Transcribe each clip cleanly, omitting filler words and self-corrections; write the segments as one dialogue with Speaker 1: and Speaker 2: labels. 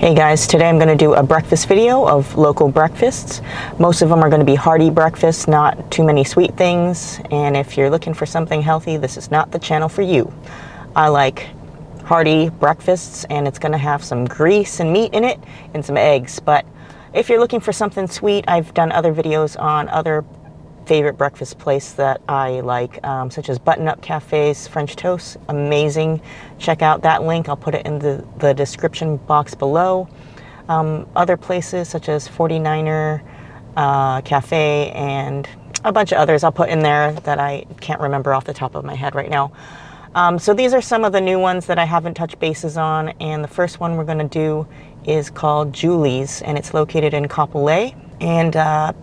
Speaker 1: Hey guys, today I'm going to do a breakfast video of local breakfasts. Most of them are going to be hearty breakfasts, not too many sweet things. And if you're looking for something healthy, this is not the channel for you. I like hearty breakfasts, and it's going to have some grease and meat in it and some eggs. But if you're looking for something sweet, I've done other videos on other favorite breakfast place that I like, such as Button-Up Cafe's French toast. Amazing. Check out that link. I'll put it in the description box below. Other places such as 49er Cafe and a bunch of others I'll put in there that I can't remember off the top of my head right now. So these are some of the new ones that I haven't touched bases on, and the first one we're going to do is called Juliez, and it's located in Kapolei. And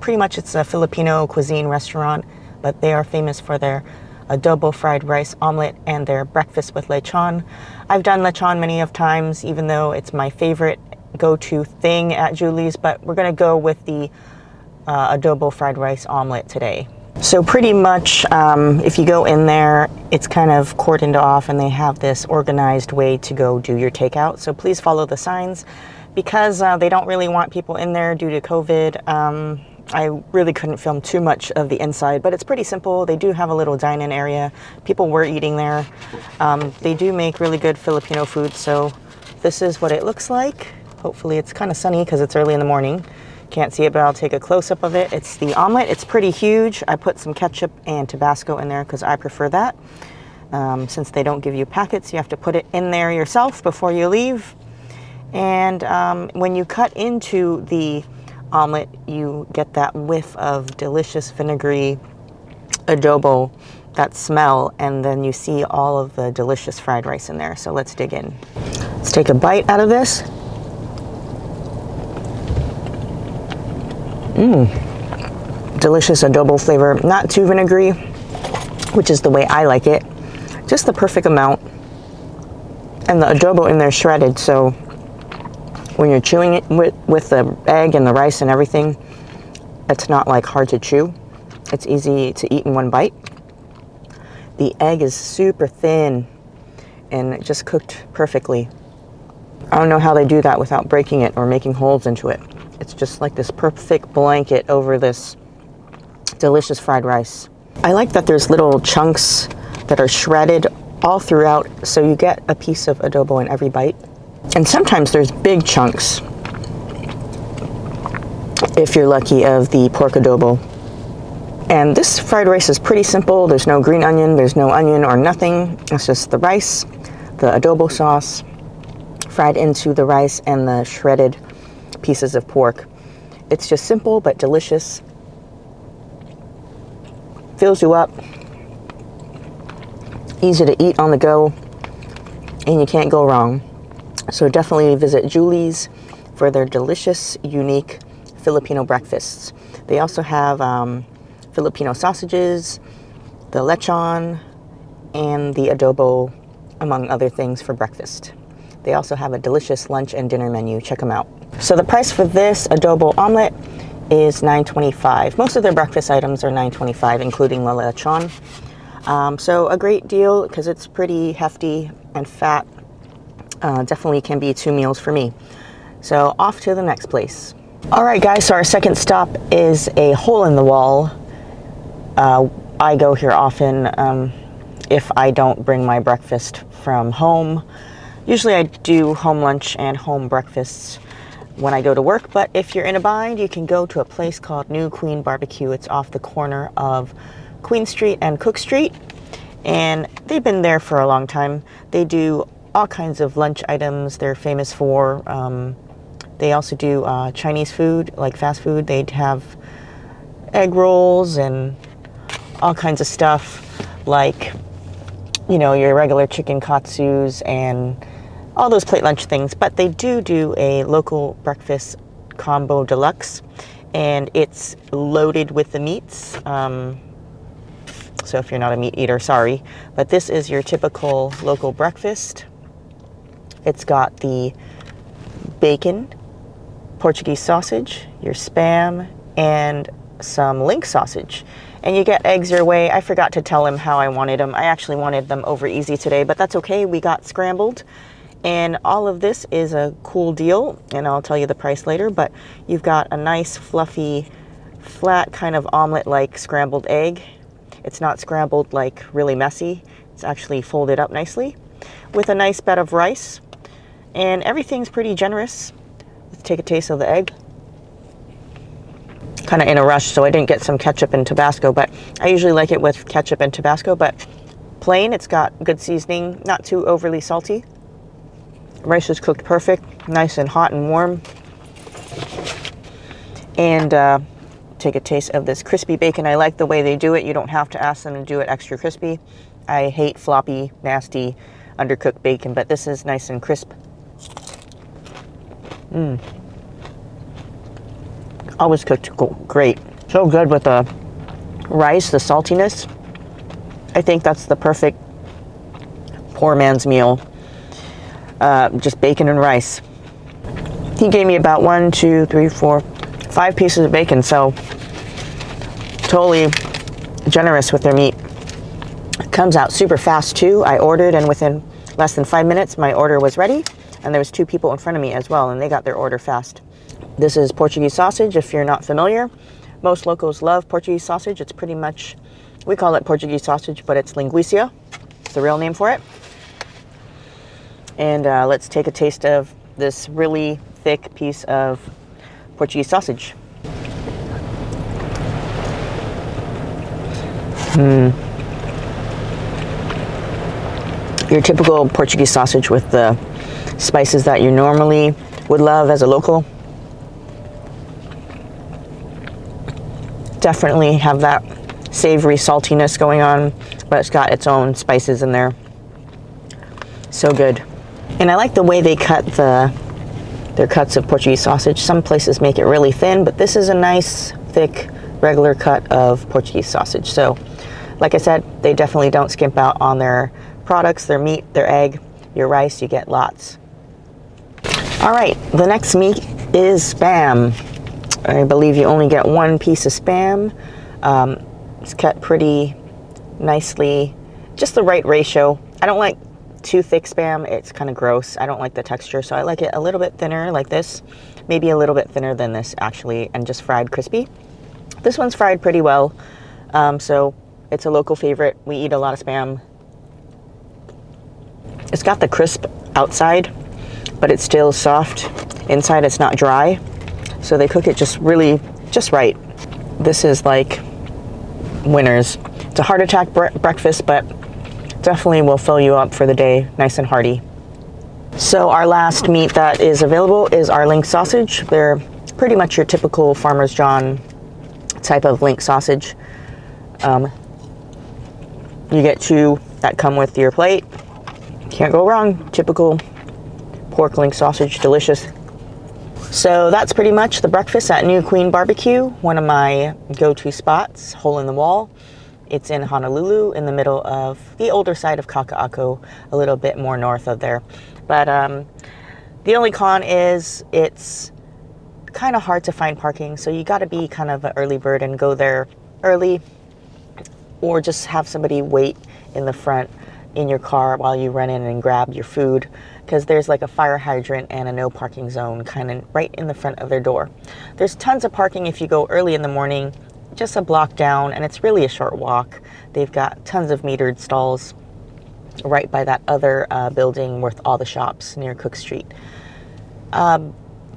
Speaker 1: pretty much it's a Filipino cuisine restaurant, but they are famous for their adobo fried rice omelet and their breakfast with lechon. I've done lechon many of times, even though it's my favorite go-to thing at Juliez, but we're gonna go with the adobo fried rice omelet today. So pretty much, if you go in there, it's kind of cordoned off, and they have this organized way to go do your takeout. So please follow the signs. Because they don't really want people in there due to COVID, I really couldn't film too much of the inside, but it's pretty simple. They do have a little dine-in area. People were eating there. They do make really good Filipino food, so this is what it looks like. Hopefully it's kind of sunny because it's early in the morning. Can't see it, but I'll take a close-up of it. It's the omelet. It's pretty huge. I put some ketchup and Tabasco in there because I prefer that. Since they don't give you packets, you have to put it in there yourself before you leave. And when you cut into the omelet, you get that whiff of delicious vinegary adobo, that smell, and then you see all of the delicious fried rice in there. So let's dig in. Let's take a bite out of this. Delicious adobo flavor, not too vinegary, which is the way I like it. Just the perfect amount. And the adobo in there shredded, so when you're chewing it with the egg and the rice and everything, it's not like hard to chew. It's easy to eat in one bite. The egg is super thin and it just cooked perfectly. I don't know how they do that without breaking it or making holes into it. It's just like this perfect blanket over this delicious fried rice. I like that there's little chunks that are shredded all throughout, so you get a piece of adobo in every bite. And sometimes there's big chunks, if you're lucky, of the pork adobo. And this fried rice is pretty simple. There's no green onion, there's no onion or nothing. It's just the rice, the adobo sauce, fried into the rice, and the shredded pieces of pork. It's just simple but delicious. Fills you up. Easy to eat on the go, and you can't go wrong. So definitely visit Juliez for their delicious, unique Filipino breakfasts. They also have Filipino sausages, the lechon, and the adobo, among other things, for breakfast. They also have a delicious lunch and dinner menu. Check them out. So the price for this adobo omelet is $9.25. Most of their breakfast items are $9.25, including the lechon. So a great deal because it's pretty hefty and fat. Definitely can be 2 meals for me. So off to the next place. All right, guys, so our second stop is a hole in the wall. I go here often if I don't bring my breakfast from home. Usually I do home lunch and home breakfasts when I go to work, but if you're in a bind, you can go to a place called New Queen BBQ. It's off the corner of Queen Street and Cook Street, and they've been there for a long time. They do all kinds of lunch items they're famous for. They also do Chinese food, like fast food. They'd have egg rolls and all kinds of stuff, like, you know, your regular chicken katsus and all those plate lunch things. But they do a local breakfast combo deluxe, and it's loaded with the meats. So if you're not a meat eater, sorry. But this is your typical local breakfast. It's got the bacon, Portuguese sausage, your Spam, and some link sausage. And you get eggs your way. I forgot to tell him how I wanted them. I actually wanted them over easy today, but that's okay. We got scrambled. And all of this is a cool deal, and I'll tell you the price later, but you've got a nice fluffy, flat kind of omelet-like scrambled egg. It's not scrambled like really messy. It's actually folded up nicely with a nice bed of rice, and everything's pretty generous. Let's take a taste of the egg. Kind of in a rush, so I didn't get some ketchup and Tabasco, but I usually like it with ketchup and Tabasco, but plain. It's got good seasoning, not too overly salty. Rice is cooked perfect, nice and hot and warm. And take a taste of this crispy bacon. I like the way they do it. You don't have to ask them to do it extra crispy. I hate floppy, nasty, undercooked bacon, but this is nice and crisp. Always cooked great. So good with the rice, the saltiness. I think that's the perfect poor man's meal. Just bacon and rice. He gave me about 1, 2, 3, 4, 5 pieces of bacon, so totally generous with their meat. It comes out super fast too. I ordered, and within less than 5 minutes my order was ready, and there was 2 people in front of me as well, and they got their order fast. This is Portuguese sausage. If you're not familiar, most locals love Portuguese sausage. It's pretty much, we call it Portuguese sausage, but it's linguiça. It's the real name for it. And let's take a taste of this really thick piece of Portuguese sausage. Your typical Portuguese sausage with the spices that you normally would love as a local. Definitely have that savory saltiness going on, but it's got its own spices in there. So good. And I like the way they cut their cuts of Portuguese sausage. Some places make it really thin, but this is a nice, thick, regular cut of Portuguese sausage. So, like I said, they definitely don't skimp out on their products, their meat, their egg, your rice. You get lots. All right, the next meat is Spam. I believe you only get 1 piece of Spam. It's cut pretty nicely, just the right ratio. I don't like too thick Spam. It's kind of gross. I don't like the texture, so I like it a little bit thinner like this, maybe a little bit thinner than this actually, and just fried crispy. This one's fried pretty well, so it's a local favorite. We eat a lot of Spam. It's got the crisp outside, but it's still soft inside. It's not dry, so they cook it just right. This is like winners. It's a heart attack breakfast, but definitely will fill you up for the day, nice and hearty. So our last meat that is available is our link sausage. They're pretty much your typical Farmer's John type of link sausage. You get 2 that come with your plate. Can't go wrong. Typical pork link sausage, delicious. So that's pretty much the breakfast at New Queen BBQ, one of my go-to spots, hole in the wall. It's in Honolulu, in the middle of the older side of Kaka'ako, a little bit more north of there. But the only con is it's kind of hard to find parking, so you got to be kind of an early bird and go there early, or just have somebody wait in the front in your car while you run in and grab your food, because there's like a fire hydrant and a no parking zone kind of right in the front of their door. There's tons of parking if you go early in the morning, just a block down, and it's really a short walk. They've got tons of metered stalls right by that other building with all the shops near Cook Street.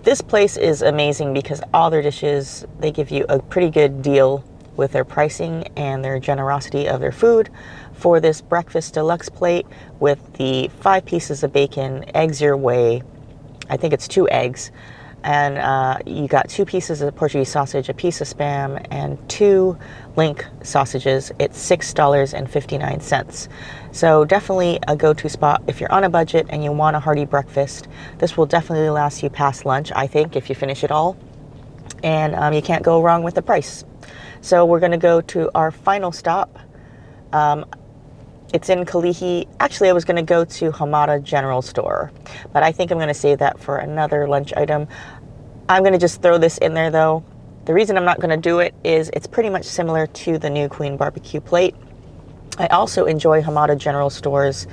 Speaker 1: This place is amazing because all their dishes, they give you a pretty good deal with their pricing and their generosity of their food. For this breakfast deluxe plate with the 5 pieces of bacon, eggs your way, I think it's 2 eggs, and you got 2 pieces of Portuguese sausage, a piece of Spam, and 2 link sausages. It's $6.59. So definitely a go-to spot if you're on a budget and you want a hearty breakfast. This will definitely last you past lunch, I think, if you finish it all. And you can't go wrong with the price. So we're going to go to our final stop. It's in Kalihi. Actually, I was going to go to Hamada General Store, but I think I'm going to save that for another lunch item. I'm going to just throw this in there, though. The reason I'm not going to do it is it's pretty much similar to the New Queen BBQ plate. I also enjoy Hamada General Store's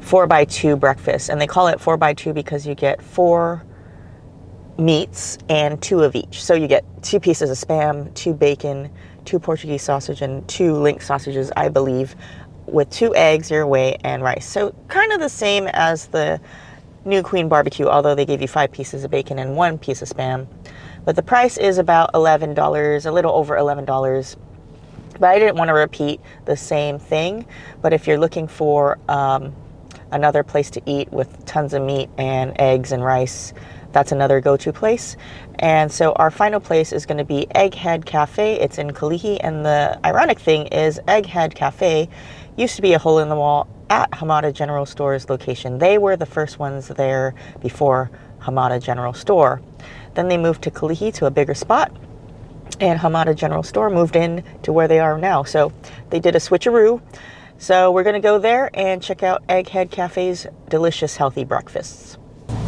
Speaker 1: 4x2 breakfast. And they call it 4x2 because you get 4 meats and 2 of each. So you get 2 pieces of Spam, 2 bacon, 2 Portuguese sausage, and 2 link sausages, I believe, with 2 eggs your way and rice. So kind of the same as the new Queen BBQ, although they gave you 5 pieces of bacon and 1 piece of Spam. But the price is about $11, a little over $11. But I didn't want to repeat the same thing. But if you're looking for another place to eat with tons of meat and eggs and rice, that's another go-to place. And so our final place is going to be Egghead Cafe. It's in Kalihi, and the ironic thing is Egghead Cafe used to be a hole-in-the-wall at Hamada General Store's location. They were the first ones there before Hamada General Store. Then they moved to Kalihi to a bigger spot, and Hamada General Store moved in to where they are now. So they did a switcheroo. So we're going to go there and check out Egghead Cafe's delicious, healthy breakfasts.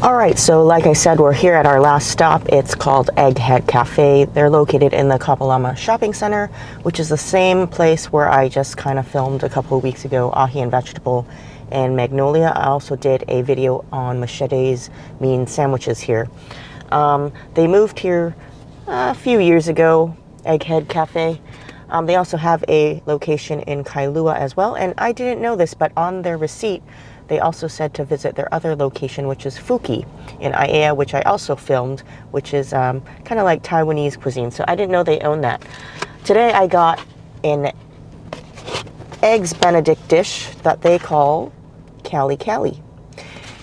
Speaker 1: Alright, so like I said, we're here at our last stop. It's called Egghead Cafe. They're located in the Kapolei Shopping Center, which is the same place where I just kind of filmed a couple of weeks ago, Ahi and Vegetable and Magnolia. I also did a video on Machete's Mean Sandwiches here. They moved here a few years ago, Egghead Cafe. They also have a location in Kailua as well, and I didn't know this, but on their receipt, they also said to visit their other location, which is Fuki in Aiea, which I also filmed, which is kind of like Taiwanese cuisine. So I didn't know they owned that. Today I got an Eggs Benedict dish that they call Kali.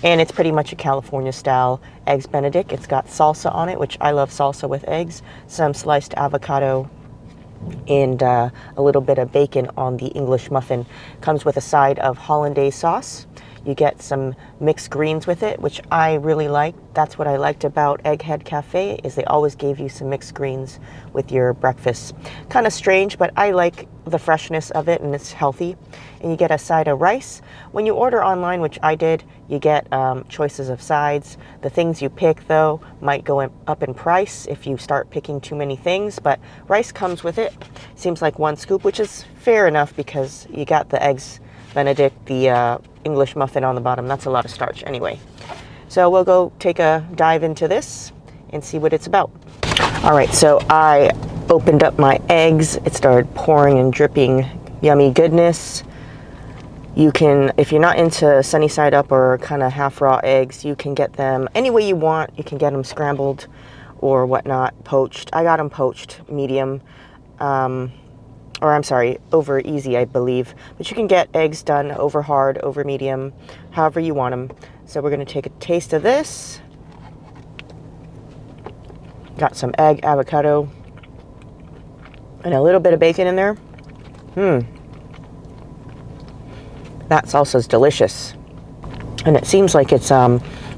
Speaker 1: And it's pretty much a California style Eggs Benedict. It's got salsa on it, which I love salsa with eggs, some sliced avocado, and a little bit of bacon on the English muffin. Comes with a side of hollandaise sauce. You get some mixed greens with it, which I really like. That's what I liked about Egghead Cafe, is they always gave you some mixed greens with your breakfast. Kind of strange, but I like the freshness of it, and it's healthy. And you get a side of rice. When you order online, which I did, you get choices of sides. The things you pick, though, might go up in price if you start picking too many things, but rice comes with it. Seems like 1 scoop, which is fair enough because you got the Eggs Benedict, the English muffin on the bottom. That's a lot of starch anyway. So we'll go take a dive into this and see what it's about. All right, so I opened up my eggs. It started pouring and dripping yummy goodness. You can, if you're not into sunny side up or kind of half raw eggs, you can get them any way you want. You can get them scrambled or whatnot, poached. I got them poached, medium, or I'm sorry, over easy, I believe. But you can get eggs done over hard, over medium, however you want them. So we're going to take a taste of this. Got some egg, avocado, and a little bit of bacon in there. That salsa's delicious. And it seems like it's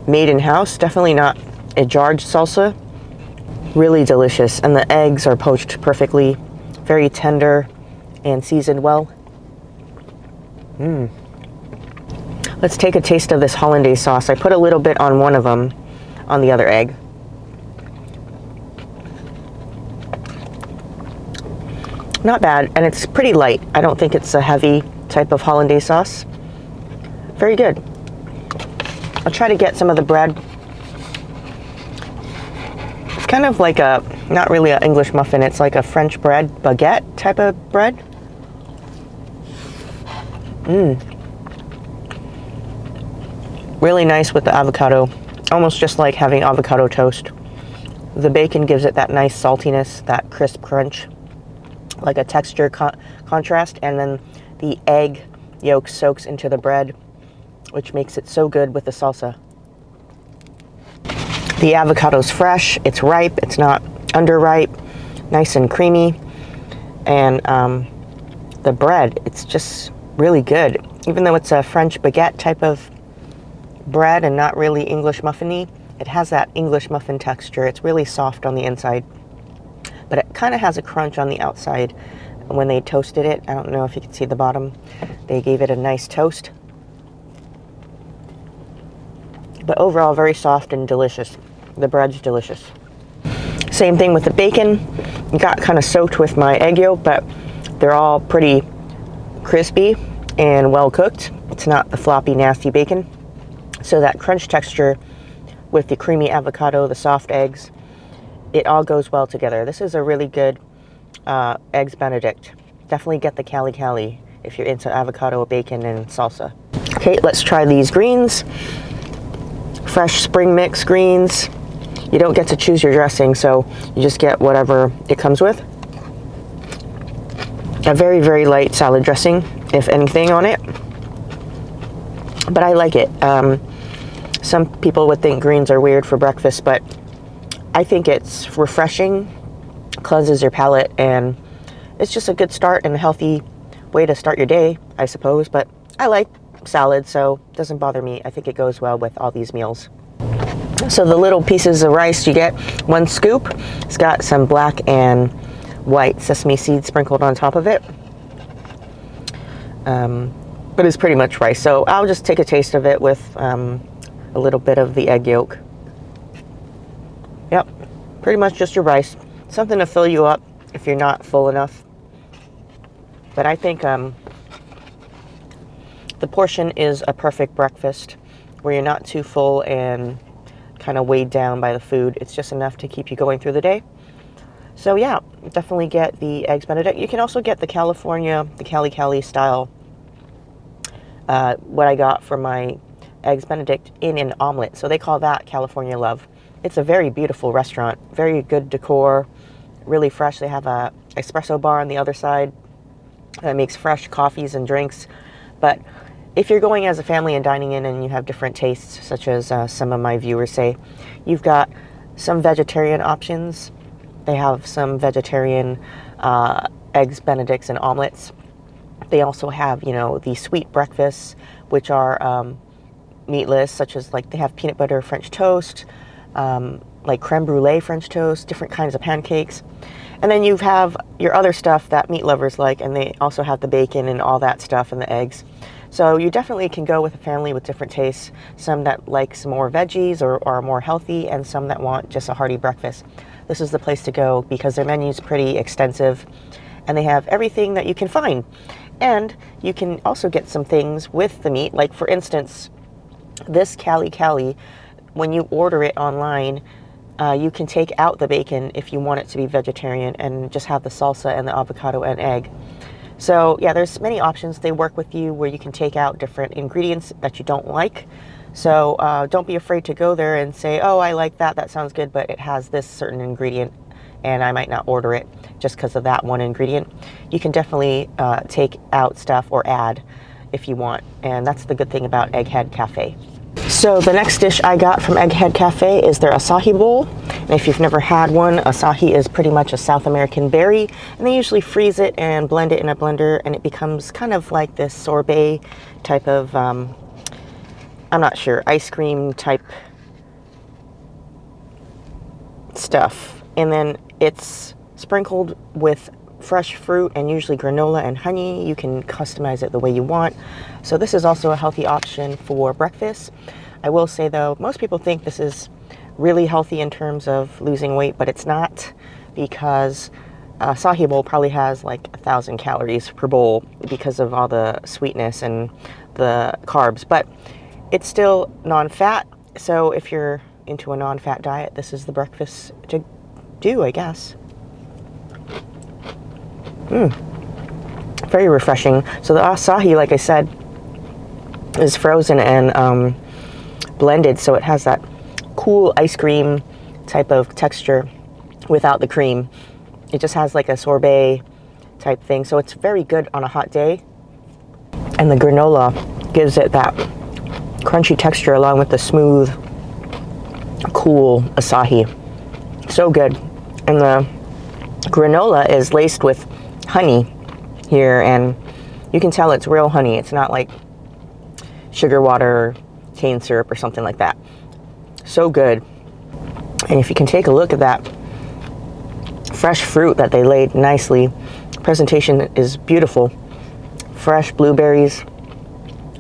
Speaker 1: made in-house. Definitely not a jarred salsa. Really delicious. And the eggs are poached perfectly. Very tender and seasoned well. Let's take a taste of this hollandaise sauce. I put a little bit on one of them, on the other egg. Not bad, and it's pretty light. I don't think it's a heavy type of hollandaise sauce. Very good. I'll try to get some of the bread. It's kind of like a, not really an English muffin, it's like a French bread, baguette type of bread. Really nice with the avocado. Almost just like having avocado toast. The bacon gives it that nice saltiness, that crisp crunch, like a texture contrast, and then the egg yolk soaks into the bread, which makes it so good with the salsa. The avocado's fresh, it's ripe, it's not underripe, nice and creamy, and the bread, it's just really good. Even though it's a French baguette type of bread and not really English muffin-y, it has that English muffin texture. It's really soft on the inside, but it kind of has a crunch on the outside. When they toasted it, I don't know if you can see the bottom, they gave it a nice toast. But overall, very soft and delicious. The bread's delicious. Same thing with the bacon. It got kind of soaked with my egg yolk, but they're all pretty crispy and well cooked. It's not the floppy, nasty bacon. So that crunch texture with the creamy avocado, the soft eggs, it all goes well together. This is a really good Eggs Benedict. Definitely get the Kali if you're into avocado, bacon, and salsa. Okay, let's try these greens. Fresh spring mix greens. You don't get to choose your dressing, so you just get whatever it comes with. A very, very light salad dressing, if anything, on it. But I like it. Some people would think greens are weird for breakfast, but I think it's refreshing, cleanses your palate, and it's just a good start and a healthy way to start your day, I suppose. But I like salad, so it doesn't bother me. I think it goes well with all these meals. So the little pieces of rice, you get 1 scoop. It's got some black and white sesame seeds sprinkled on top of it. But it's pretty much rice. So I'll just take a taste of it with a little bit of the egg yolk. Yep, pretty much just your rice. Something to fill you up if you're not full enough. But I think the portion is a perfect breakfast where you're not too full and kind of weighed down by the food. It's just enough to keep you going through the day. So yeah, definitely get the Eggs Benedict. You can also get the California, the Kali style, what I got for my Eggs Benedict in an omelet. So they call that California Love. It's a very beautiful restaurant, very good decor, really fresh. They have a espresso bar on the other side that makes fresh coffees and drinks. But if you're going as a family and dining in and you have different tastes, such as some of my viewers say, you've got some vegetarian options. They have some vegetarian Eggs Benedicts and omelets. They also have, you know, the sweet breakfasts, which are meatless, such as like they have peanut butter French toast, like creme brulee French toast, different kinds of pancakes. And then you have your other stuff that meat lovers like, and they also have the bacon and all that stuff and the eggs. So you definitely can go with a family with different tastes, some that like some more veggies or are more healthy, and some that want just a hearty breakfast. This is the place to go because their menu is pretty extensive and they have everything that you can find. And you can also get some things with the meat, like for instance, this Kali, when you order it online, you can take out the bacon if you want it to be vegetarian and just have the salsa and the avocado and egg. So yeah, there's many options. They work with you where you can take out different ingredients that you don't like. So don't be afraid to go there and say, oh, I like that, that sounds good, but it has this certain ingredient and I might not order it just because of that one ingredient. You can definitely take out stuff or add if you want. And that's the good thing about Egghead Cafe. So the next dish I got from Egghead Cafe is their acai bowl. And if you've never had one, acai is pretty much a South American berry, and they usually freeze it and blend it in a blender, and it becomes kind of like this sorbet type of, I'm not sure, ice cream type stuff. And then it's sprinkled with fresh fruit and usually granola and honey. You can customize it the way you want. So this is also a healthy option for breakfast. I will say though, most people think this is really healthy in terms of losing weight, but it's not, because acai bowl probably has like 1,000 calories per bowl because of all the sweetness and the carbs, but it's still non-fat. So if you're into a non-fat diet, this is the breakfast to do, I guess. Very refreshing. So the acai, like I said, is frozen and blended, so it has that cool ice cream type of texture without the cream. It just has like a sorbet type thing, so it's very good on a hot day. And the granola gives it that crunchy texture along with the smooth, cool acai. So good. And the granola is laced with honey here, and you can tell it's real honey. It's not like sugar water or cane syrup or something like that. So good. And if you can take a look at that fresh fruit that they laid nicely, presentation is beautiful. Fresh blueberries,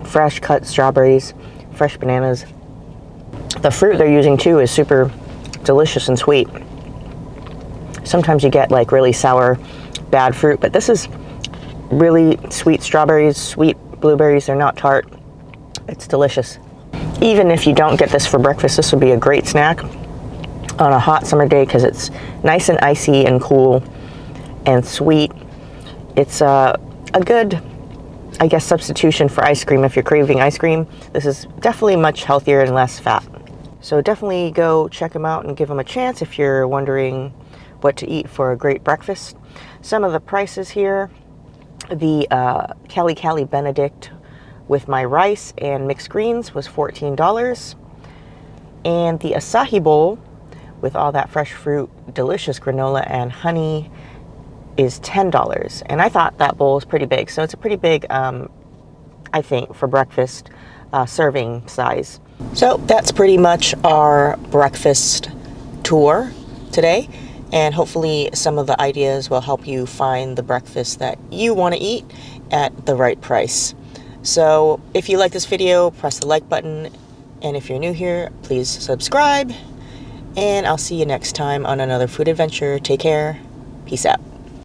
Speaker 1: fresh cut strawberries, fresh bananas. The fruit they're using too is super delicious and sweet. Sometimes you get like really sour, bad fruit, but this is really sweet strawberries, sweet blueberries. They're not tart. It's delicious. Even if you don't get this for breakfast, this would be a great snack on a hot summer day because it's nice and icy and cool and sweet. It's a good, I guess, substitution for ice cream if you're craving ice cream. This is definitely much healthier and less fat. So definitely go check them out and give them a chance if you're wondering what to eat for a great breakfast. Some of the prices here: the Kali Benedict with my rice and mixed greens was $14. And the acai bowl with all that fresh fruit, delicious granola and honey is $10. And I thought that bowl was pretty big. So it's a pretty big, I think, for breakfast serving size. So that's pretty much our breakfast tour today. And hopefully some of the ideas will help you find the breakfast that you want to eat at the right price. So if you like this video, press the like button. And if you're new here, please subscribe. And I'll see you next time on another food adventure. Take care. Peace out.